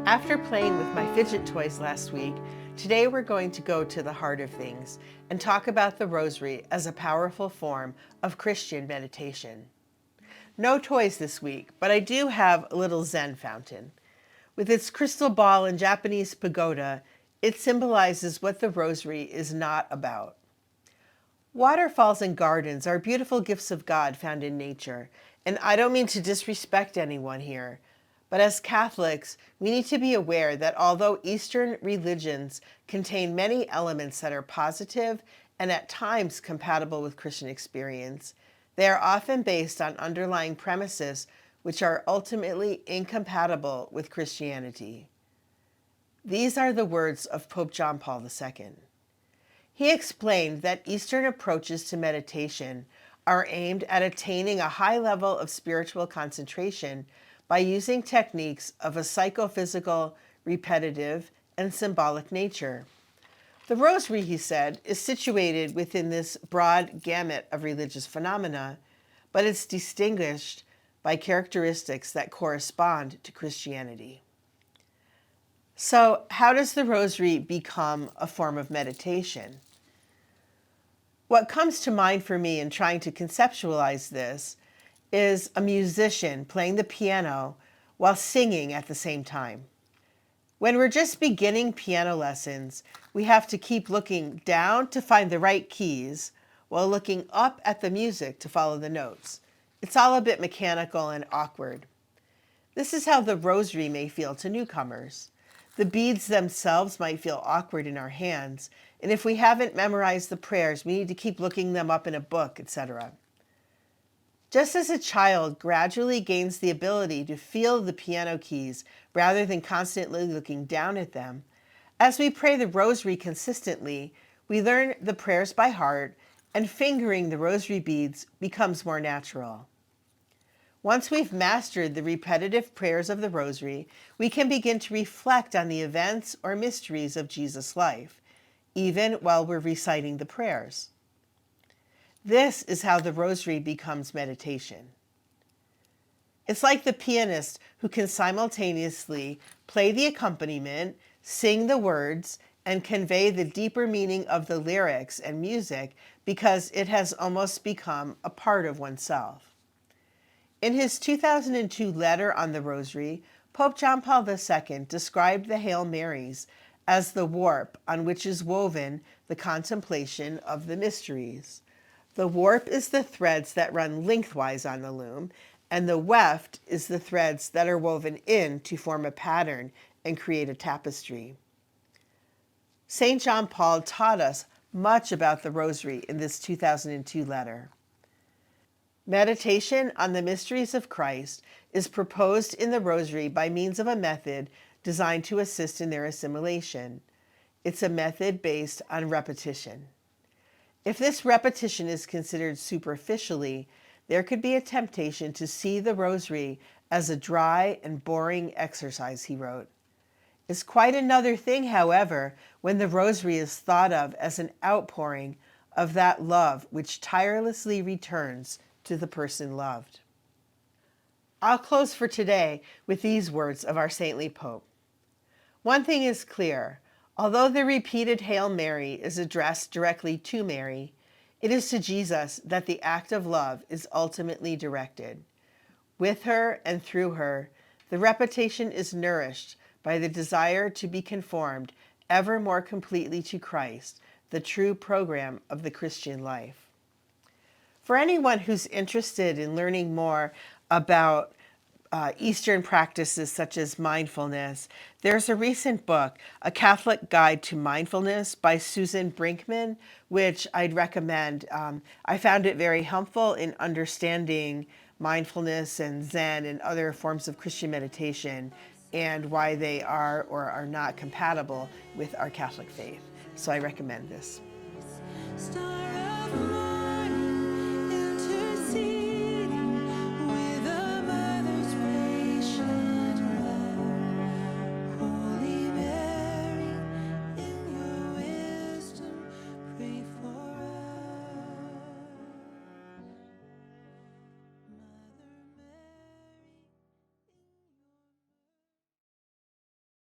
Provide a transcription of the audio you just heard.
After playing with my fidget toys last week, today we're going to go to the heart of things and talk about the Rosary as a powerful form of Christian meditation. No toys this week, but I do have a little Zen fountain. With its crystal ball and Japanese pagoda, it symbolizes what the Rosary is not about. Waterfalls and gardens are beautiful gifts of God found in nature, and I don't mean to disrespect anyone here. But as Catholics, we need to be aware that although Eastern religions contain many elements that are positive and at times compatible with Christian experience, they are often based on underlying premises which are ultimately incompatible with Christianity. These are the words of Pope John Paul II. He explained that Eastern approaches to meditation are aimed at attaining a high level of spiritual concentration by using techniques of a psychophysical, repetitive, and symbolic nature. The Rosary, he said, is situated within this broad gamut of religious phenomena, but it's distinguished by characteristics that correspond to Christianity. So, how does the Rosary become a form of meditation? What comes to mind for me in trying to conceptualize this is a musician playing the piano while singing at the same time. When we're just beginning piano lessons, we have to keep looking down to find the right keys while looking up at the music to follow the notes. It's all a bit mechanical and awkward. This is how the Rosary may feel to newcomers. The beads themselves might feel awkward in our hands, and if we haven't memorized the prayers, we need to keep looking them up in a book, etc. Just as a child gradually gains the ability to feel the piano keys rather than constantly looking down at them, as we pray the Rosary consistently, we learn the prayers by heart, and fingering the Rosary beads becomes more natural. Once we've mastered the repetitive prayers of the Rosary, we can begin to reflect on the events or mysteries of Jesus' life, even while we're reciting the prayers. This is how the Rosary becomes meditation. It's like the pianist who can simultaneously play the accompaniment, sing the words, and convey the deeper meaning of the lyrics and music because it has almost become a part of oneself. In his 2002 letter on the Rosary, Pope John Paul II described the Hail Marys as the warp on which is woven the contemplation of the mysteries. The warp is the threads that run lengthwise on the loom, and the weft is the threads that are woven in to form a pattern and create a tapestry. St. John Paul taught us much about the Rosary in this 2002 letter. Meditation on the mysteries of Christ is proposed in the Rosary by means of a method designed to assist in their assimilation. It's a method based on repetition. If this repetition is considered superficially, there could be a temptation to see the Rosary as a dry and boring exercise, he wrote. It's quite another thing, however, when the Rosary is thought of as an outpouring of that love which tirelessly returns to the person loved. I'll close for today with these words of our saintly Pope. One thing is clear. Although the repeated Hail Mary is addressed directly to Mary, it is to Jesus that the act of love is ultimately directed. With her and through her, the repetition is nourished by the desire to be conformed ever more completely to Christ, the true program of the Christian life. For anyone who's interested in learning more about Eastern practices such as mindfulness, there's a recent book, A Catholic Guide to Mindfulness by Susan Brinkman, which I'd recommend. I found it very helpful in understanding mindfulness and Zen and other forms of Christian meditation and why they are or are not compatible with our Catholic faith. So I recommend this.